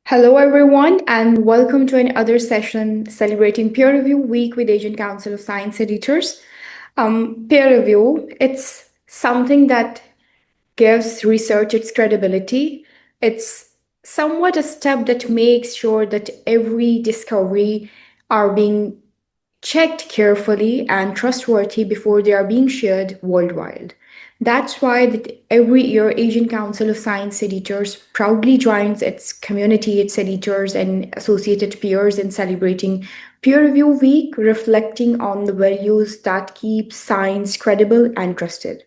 Hello, everyone, and welcome to another session celebrating Peer Review Week with Asian Council of Science Editors. Peer review, it's something that gives research its credibility. It's somewhat a step that makes sure that every discovery are being checked carefully and trustworthy before they are being shared worldwide. That's why every year Asian Council of Science Editors proudly joins its community, its editors and associated peers in celebrating Peer Review Week, reflecting on the values that keep science credible and trusted.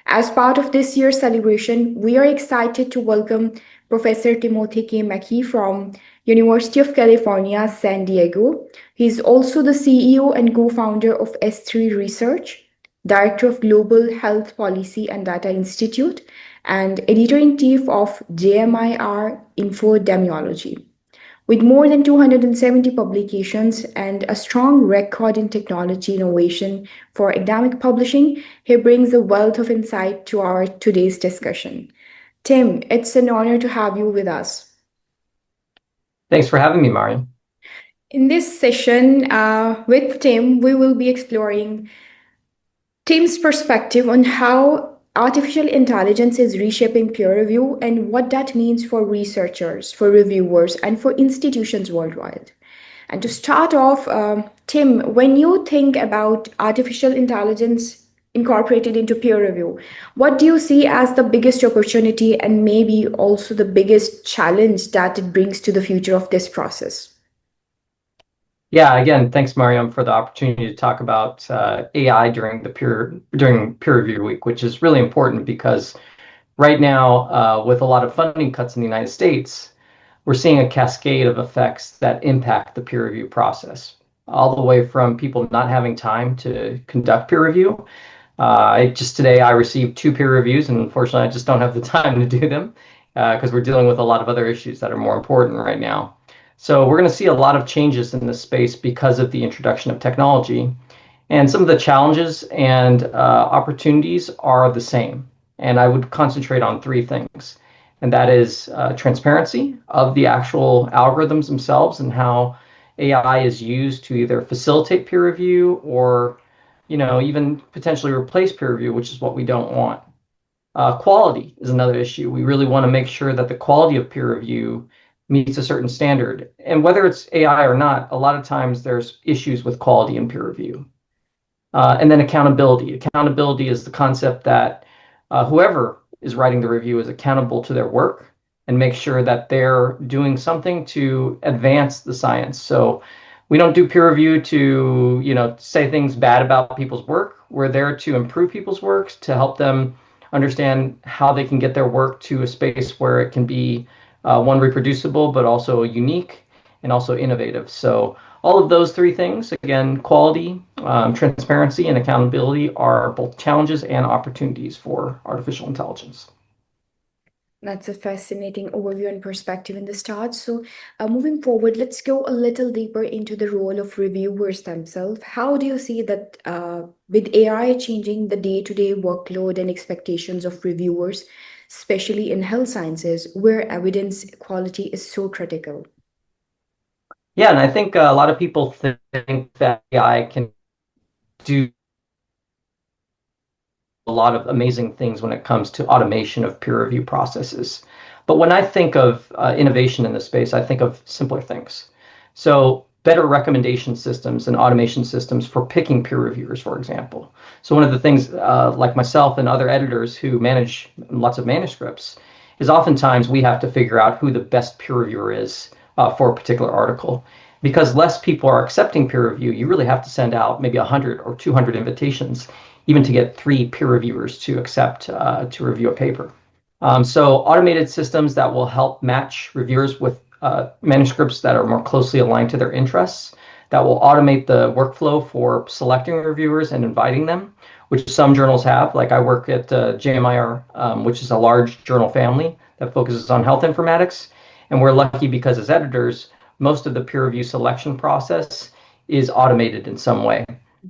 As part of this year's celebration, we are excited to welcome Professor Timothy Ken Mackey from University of California, San Diego. He is also the CEO and co-founder of S3 Research, Director of Global Health Policy and Data Institute, and Editor-in-Chief of JMIR Infodemiology. With more than 270 publications and a strong record in technology innovation for academic publishing, he brings a wealth of insight to our today's discussion. Tim, it's an honor to have you with us. Thanks for having me, Mariam. In this session with Tim, we will be exploring Tim's perspective on how artificial intelligence is reshaping peer review and what that means for researchers, for reviewers, and for institutions worldwide. And to start off, Tim, when you think about artificial intelligence incorporated into peer review, what do you see as the biggest opportunity and maybe also the biggest challenge that it brings to the future of this process? Yeah, again, thanks, Mariam, for the opportunity to talk about AI during peer review week, which is really important because right now, with a lot of funding cuts in the United States, we're seeing a cascade of effects that impact the peer review process, all the way from people not having time to conduct peer review. Just today, I received 2 peer reviews, and unfortunately, I just don't have the time to do them because we're dealing with a lot of other issues that are more important right now. So we're going to see a lot of changes in this space because of the introduction of technology. And some of the challenges and opportunities are the same. And I would concentrate on 3 things. And that is transparency of the actual algorithms themselves and how AI is used to either facilitate peer review or, even potentially replace peer review, which is what we don't want. Quality is another issue. We really want to make sure that the quality of peer review meets a certain standard. And whether it's AI or not, a lot of times there's issues with quality in peer review. And then accountability. Accountability is the concept that whoever is writing the review is accountable to their work and make sure that they're doing something to advance the science. So we don't do peer review to, say things bad about people's work. We're there to improve people's works, to help them understand how they can get their work to a space where it can be one, reproducible, but also unique and also innovative. So all of those 3 things, again, quality, transparency, and accountability are both challenges and opportunities for artificial intelligence. That's a fascinating overview and perspective in the start. So, moving forward, let's go a little deeper into the role of reviewers themselves. How do you see that with AI changing the day-to-day workload and expectations of reviewers, especially in health sciences, where evidence quality is so critical? Yeah, and I think a lot of people think that AI can do a lot of amazing things when it comes to automation of peer review processes. But when I think of innovation in this space, I think of simpler things. So better recommendation systems and automation systems for picking peer reviewers, for example. So one of the things like myself and other editors who manage lots of manuscripts is oftentimes we have to figure out who the best peer reviewer is for a particular article. Because less people are accepting peer review, you really have to send out maybe 100 or 200 invitations even to get 3 peer reviewers to accept to review a paper. So automated systems that will help match reviewers with manuscripts that are more closely aligned to their interests, that will automate the workflow for selecting reviewers and inviting them, which some journals have. Like I work at JMIR, which is a large journal family that focuses on health informatics. And we're lucky because as editors, most of the peer review selection process is automated in some way.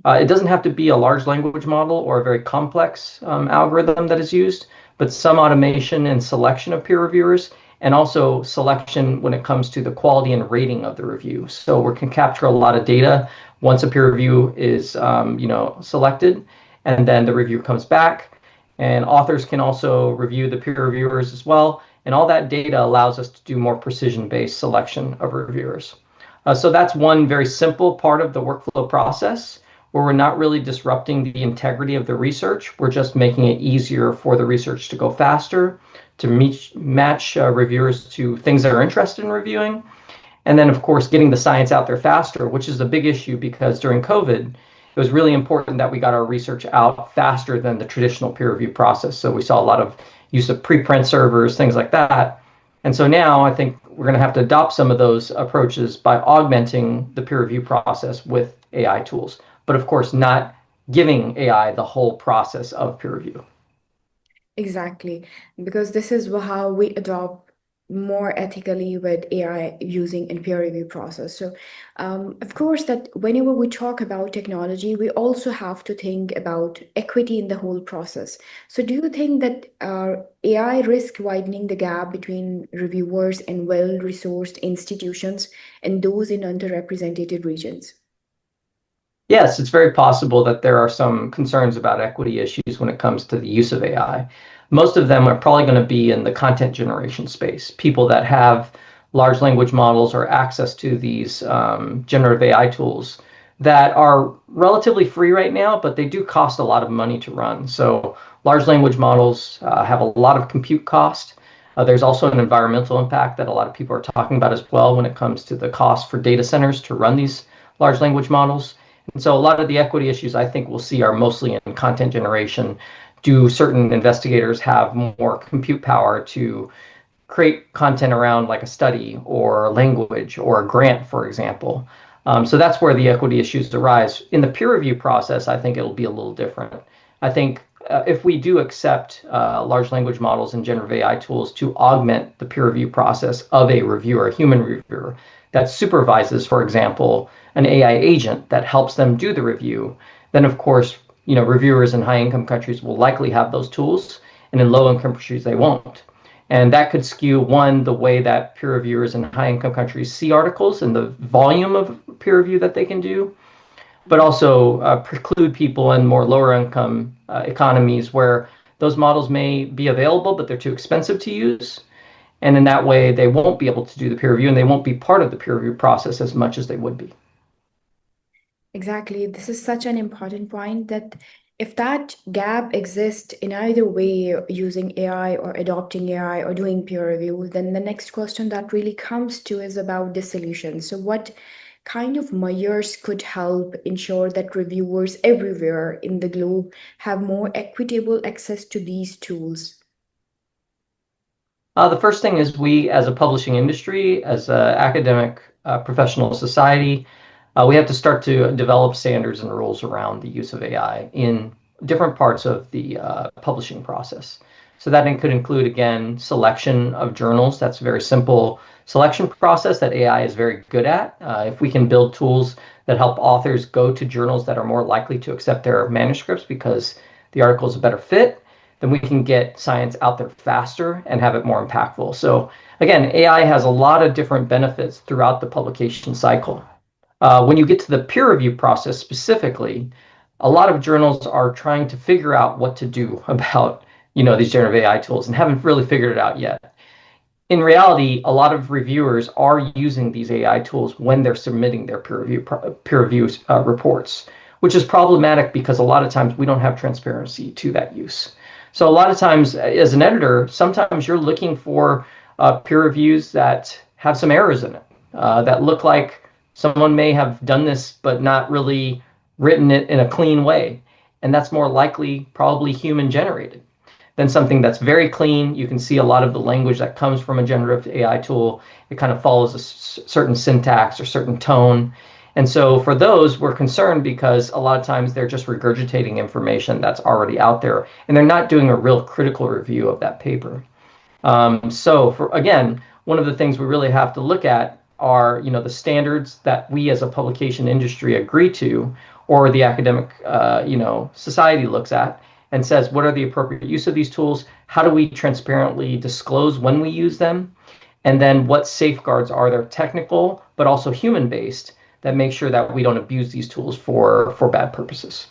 It doesn't have to be a large language model or a very complex algorithm that is used, but some automation and selection of peer reviewers and also selection when it comes to the quality and rating of the review. So we can capture a lot of data once a peer review is selected, and then the review comes back. And authors can also review the peer reviewers as well. And all that data allows us to do more precision-based selection of reviewers. So that's one very simple part of the workflow process where we're not really disrupting the integrity of the research. We're just making it easier for the research to go faster, to match reviewers to things that are interested in reviewing. And then, of course, getting the science out there faster, which is a big issue because during COVID, it was really important that we got our research out faster than the traditional peer review process. So we saw a lot of use of preprint servers, things like that. And so now I think we're going to have to adopt some of those approaches by augmenting the peer review process with AI tools, but of course, not giving AI the whole process of peer review. Exactly, because this is how we adopt more ethically with AI using in peer review process. So, of course, that whenever we talk about technology, we also have to think about equity in the whole process. So, do you think that AI risk widening the gap between reviewers and well-resourced institutions and those in underrepresented regions? Yes, it's very possible that there are some concerns about equity issues when it comes to the use of AI. Most of them are probably going to be in the content generation space, people that have large language models or access to these generative AI tools that are relatively free right now, but they do cost a lot of money to run. So large language models have a lot of compute cost. There's also an environmental impact that a lot of people are talking about as well when it comes to the cost for data centers to run these large language models. And so a lot of the equity issues I think we'll see are mostly in content generation. Do certain investigators have more compute power to create content around like a study or a language or a grant, for example? So that's where the equity issues arise. In the peer review process, I think it'll be a little different. I think if we do accept large language models and generative AI tools to augment the peer review process of a reviewer, a human reviewer, that supervises, for example, an AI agent that helps them do the review, then of course, reviewers in high income countries will likely have those tools, and in low income countries, they won't. And that could skew, one, the way that peer reviewers in high income countries see articles and the volume of peer review that they can do, but also preclude people in more lower income economies where those models may be available, but they're too expensive to use. And in that way, they won't be able to do the peer review and they won't be part of the peer review process as much as they would be. Exactly. This is such an important point that if that gap exists in either way, using AI or adopting AI or doing peer review, then the next question that really comes to is about the solution. So, what kind of measures could help ensure that reviewers everywhere in the globe have more equitable access to these tools? The first thing is we, as a publishing industry, as an academic professional society, we have to start to develop standards and rules around the use of AI in different parts of the publishing process. So that could include, again, selection of journals. That's a very simple selection process that AI is very good at. If we can build tools that help authors go to journals that are more likely to accept their manuscripts because the article is a better fit, then we can get science out there faster and have it more impactful. So again, AI has a lot of different benefits throughout the publication cycle. When you get to the peer review process specifically, a lot of journals are trying to figure out what to do about these generative AI tools and haven't really figured it out yet. In reality, a lot of reviewers are using these AI tools when they're submitting their peer review reports, which is problematic because a lot of times we don't have transparency to that use. So a lot of times, as an editor, sometimes you're looking for peer reviews that have some errors in it, that look like someone may have done this but not really written it in a clean way, and that's more likely probably human generated than something that's very clean. You can see a lot of the language that comes from a generative AI tool. It kind of follows a certain syntax or certain tone. And so for those, we're concerned because a lot of times they're just regurgitating information that's already out there, and they're not doing a real critical review of that paper. So for, again, one of the things we really have to look at are, the standards that we as a publication industry agree to, or the academic, society looks at, and says what are the appropriate use of these tools, how do we transparently disclose when we use them, and then what safeguards are there, technical but also human based, that make sure that we don't abuse these tools for bad purposes.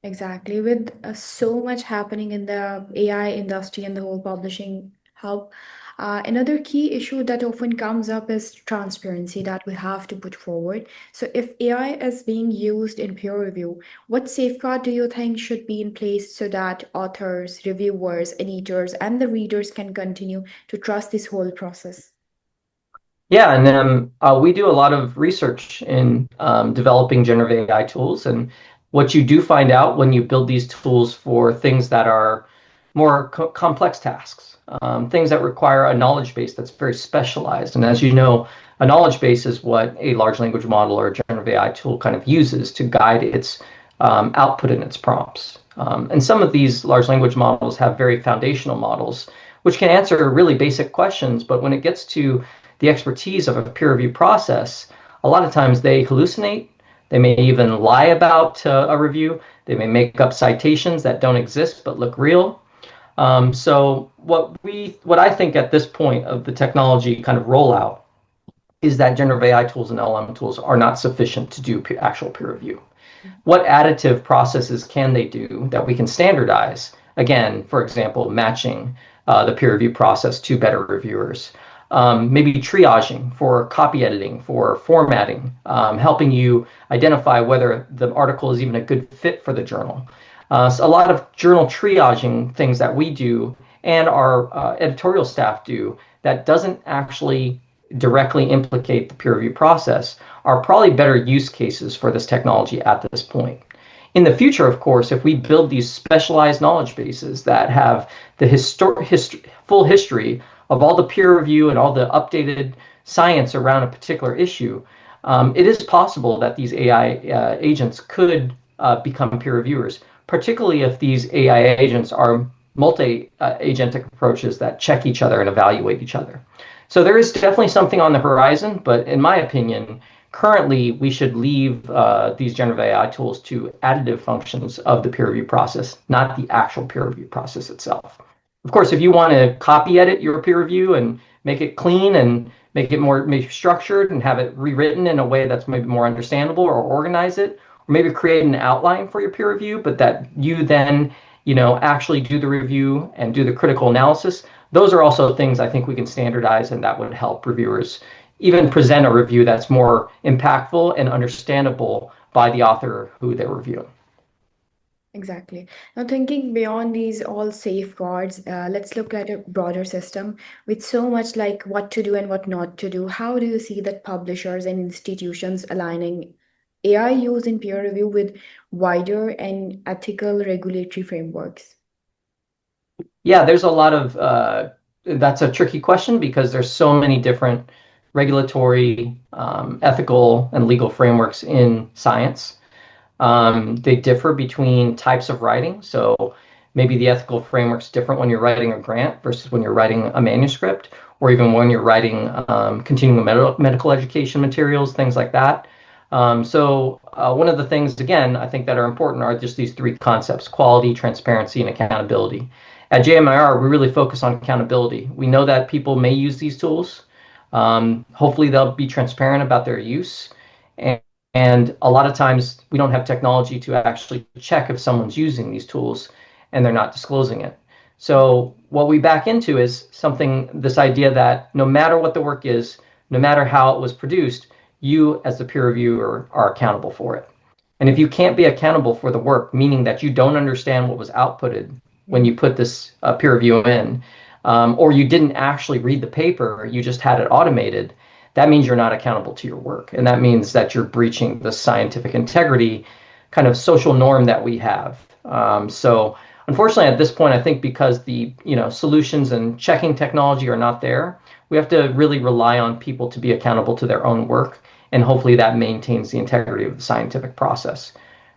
Exactly. With so much happening in the AI industry and the whole publishing hub, another key issue that often comes up is transparency that we have to put forward. So, if AI is being used in peer review, what safeguard do you think should be in place so that authors, reviewers, editors, and the readers can continue to trust this whole process? Yeah, and we do a lot of research in developing generative AI tools. And what you do find out when you build these tools for things that are more complex tasks, things that require a knowledge base that's very specialized. And as you know, a knowledge base is what a large language model or a generative AI tool kind of uses to guide its output in its prompts. And some of these large language models have very foundational models, which can answer really basic questions. But when it gets to the expertise of a peer review process, a lot of times they hallucinate. They may even lie about a review. They may make up citations that don't exist but look real. So what I think at this point of the technology kind of rollout is that generative AI tools and LLM tools are not sufficient to do actual peer review. What additive processes can they do that we can standardize? Again, for example, matching the peer review process to better reviewers. Maybe triaging for copy editing, for formatting, helping you identify whether the article is even a good fit for the journal. So a lot of journal triaging things that we do and our editorial staff do that doesn't actually directly implicate the peer review process are probably better use cases for this technology at this point. In the future, of course, if we build these specialized knowledge bases that have the full history of all the peer review and all the updated science around a particular issue, it is possible that these AI agents could become peer reviewers, particularly if these AI agents are multi-agentic approaches that check each other and evaluate each other. So there is definitely something on the horizon, but in my opinion, currently we should leave these generative AI tools to additive functions of the peer review process, not the actual peer review process itself. Of course, if you want to copy edit your peer review and make it clean and make it more maybe structured and have it rewritten in a way that's maybe more understandable, or organize it, or maybe create an outline for your peer review, but that you then, actually do the review and do the critical analysis. Those are also things I think we can standardize, and that would help reviewers even present a review that's more impactful and understandable by the author who they're reviewing. Exactly. Now, thinking beyond these all safeguards, let's look at a broader system with so much like what to do and what not to do. How do you see that publishers and institutions aligning AI use in peer review with wider and ethical regulatory frameworks? Yeah, there's a lot of that's a tricky question because there's so many different regulatory, ethical, and legal frameworks in science. They differ between types of writing. So maybe the ethical framework's different when you're writing a grant versus when you're writing a manuscript, or even when you're writing continuing medical education materials, things like that. So one of the things, again, I think that are important are just these three concepts: quality, transparency, and accountability. At JMIR, we really focus on accountability. We know that people may use these tools. Hopefully, they'll be transparent about their use. And a lot of times we don't have technology to actually check if someone's using these tools and they're not disclosing it. So what we back into is this idea that no matter what the work is, no matter how it was produced, you as the peer reviewer are accountable for it. And if you can't be accountable for the work, meaning that you don't understand what was outputted when you put this peer review in, or you didn't actually read the paper, you just had it automated, that means you're not accountable to your work. And that means that you're breaching the scientific integrity kind of social norm that we have. So unfortunately, at this point, I think because the solutions and checking technology are not there, we have to really rely on people to be accountable to their own work. And hopefully that maintains the integrity of the scientific process.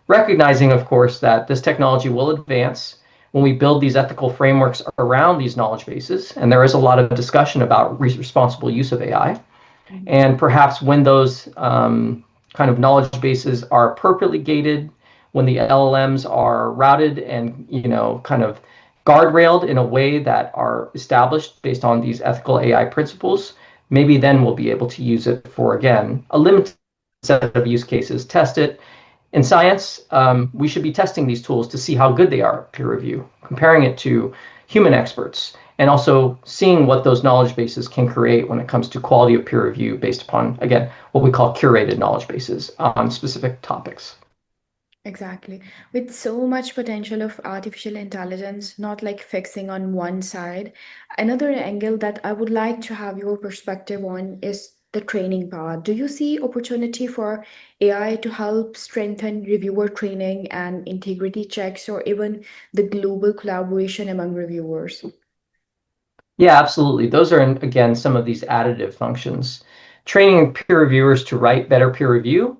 Recognizing, of course, that this technology will advance when we build these ethical frameworks around these knowledge bases. And there is a lot of discussion about responsible use of AI. And perhaps when those kind of knowledge bases are appropriately gated, when the LLMs are routed and, kind of guardrailed in a way that are established based on these ethical AI principles, maybe then we'll be able to use it for, again, a limited set of use cases, test it. In science, we should be testing these tools to see how good they are at peer review, comparing it to human experts, and also seeing what those knowledge bases can create when it comes to quality of peer review based upon, again, what we call curated knowledge bases on specific topics. Exactly. With so much potential of artificial intelligence, not like fixing on one side, another angle that I would like to have your perspective on is the training part. Do you see opportunity for AI to help strengthen reviewer training and integrity checks, or even the global collaboration among reviewers? Yeah, absolutely. Those are, again, some of these additive functions. Training peer reviewers to write better peer review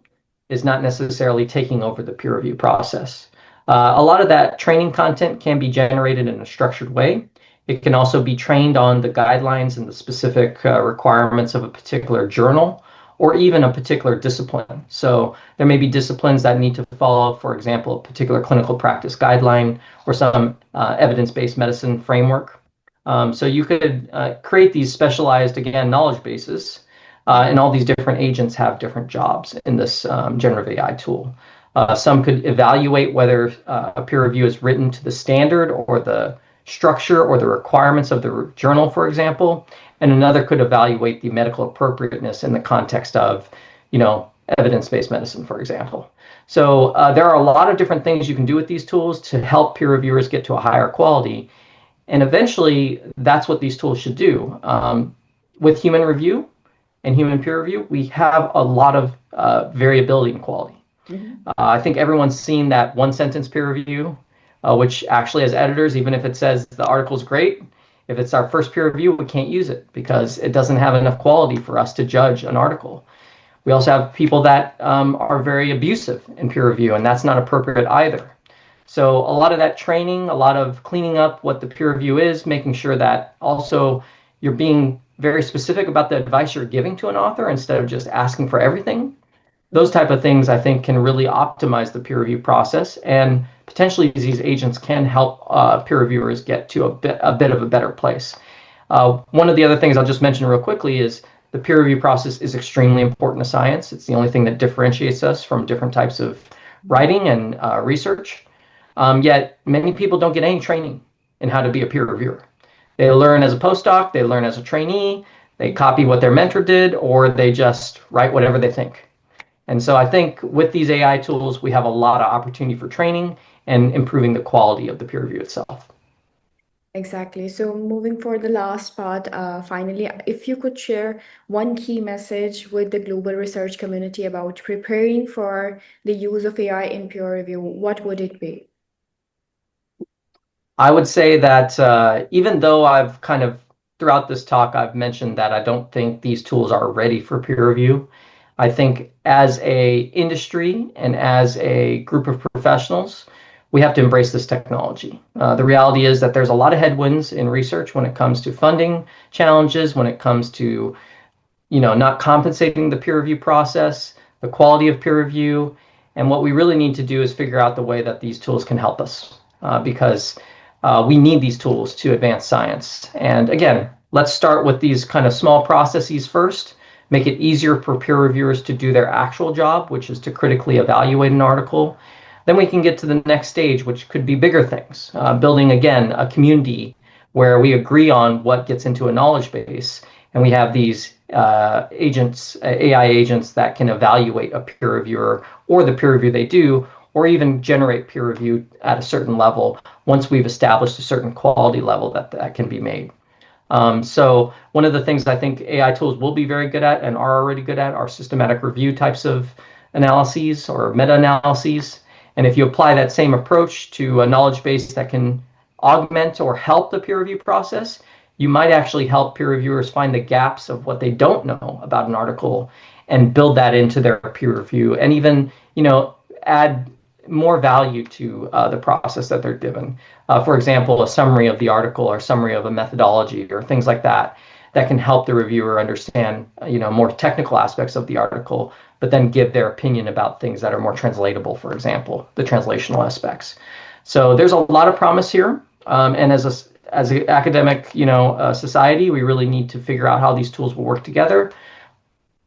is not necessarily taking over the peer review process. A lot of that training content can be generated in a structured way. It can also be trained on the guidelines and the specific requirements of a particular journal or even a particular discipline. So there may be disciplines that need to follow, for example, a particular clinical practice guideline or some evidence-based medicine framework. So you could create these specialized, again, knowledge bases, and all these different agents have different jobs in this generative AI tool. Some could evaluate whether a peer review is written to the standard or the structure or the requirements of the journal, for example, and another could evaluate the medical appropriateness in the context of, evidence-based medicine, for example. So there are a lot of different things you can do with these tools to help peer reviewers get to a higher quality. And eventually, that's what these tools should do. With human review and human peer review, we have a lot of variability in quality. Mhm. I think everyone's seen that one sentence peer review, which actually, as editors, even if it says the article's great, if it's our first peer review, we can't use it because it doesn't have enough quality for us to judge an article. We also have people that are very abusive in peer review, and that's not appropriate either. So a lot of that training, a lot of cleaning up what the peer review is, making sure that also you're being very specific about the advice you're giving to an author instead of just asking for everything. Those type of things, I think, can really optimize the peer review process, and potentially these agents can help peer reviewers get to a bit of a better place. One of the other things I'll just mention real quickly is the peer review process is extremely important to science. It's the only thing that differentiates us from different types of writing and research. Yet many people don't get any training in how to be a peer reviewer. They learn as a postdoc, they learn as a trainee, they copy what their mentor did, or they just write whatever they think. And so I think with these AI tools, we have a lot of opportunity for training and improving the quality of the peer review itself. Exactly. So moving for the last part, finally, if you could share one key message with the global research community about preparing for the use of AI in peer review, what would it be? I would say that even though I've kind of throughout this talk, I've mentioned that I don't think these tools are ready for peer review. I think as a industry and as a group of professionals, we have to embrace this technology. The reality is that there's a lot of headwinds in research when it comes to funding challenges, when it comes to not compensating the peer review process, the quality of peer review. And what we really need to do is figure out the way that these tools can help us because we need these tools to advance science. And again, let's start with these kind of small processes first, make it easier for peer reviewers to do their actual job, which is to critically evaluate an article. Then we can get to the next stage, which could be bigger things, building, again, a community where we agree on what gets into a knowledge base. And we have these agents, AI agents that can evaluate a peer reviewer or the peer review they do, or even generate peer review at a certain level once we've established a certain quality level that can be made. So one of the things I think AI tools will be very good at and are already good at are systematic review types of analyses or meta-analyses. And if you apply that same approach to a knowledge base that can augment or help the peer review process, you might actually help peer reviewers find the gaps of what they don't know about an article and build that into their peer review and even, add more value to the process that they're given. For example, a summary of the article or summary of a methodology or things like that. that can help the reviewer understand, more technical aspects of the article, but then give their opinion about things that are more translatable, for example, the translational aspects. So there's a lot of promise here. And as an academic, society, we really need to figure out how these tools will work together,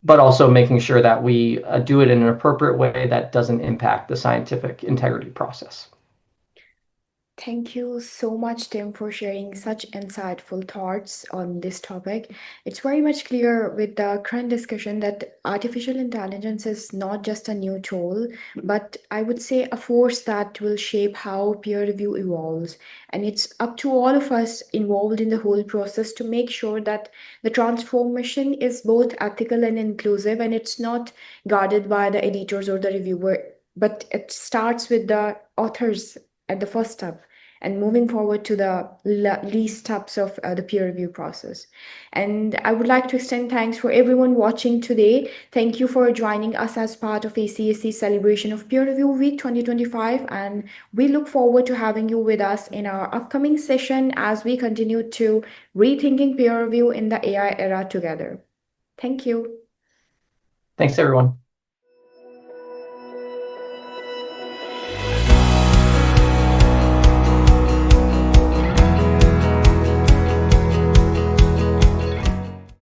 but also making sure that we do it in an appropriate way that doesn't impact the scientific integrity process. Thank you so much, Tim, for sharing such insightful thoughts on this topic. It's very much clear with the current discussion that artificial intelligence is not just a new tool, but I would say a force that will shape how peer review evolves. And it's up to all of us involved in the whole process to make sure that the transformation is both ethical and inclusive, and it's not guarded by the editors or the reviewer, but it starts with the authors at the first step and moving forward to the least steps of the peer review process. And I would like to extend thanks for everyone watching today. Thank you for joining us as part of ACSE celebration of Peer Review Week 2025. And we look forward to having you with us in our upcoming session as we continue to rethinking peer review in the AI era together. Thank you. Thanks, everyone.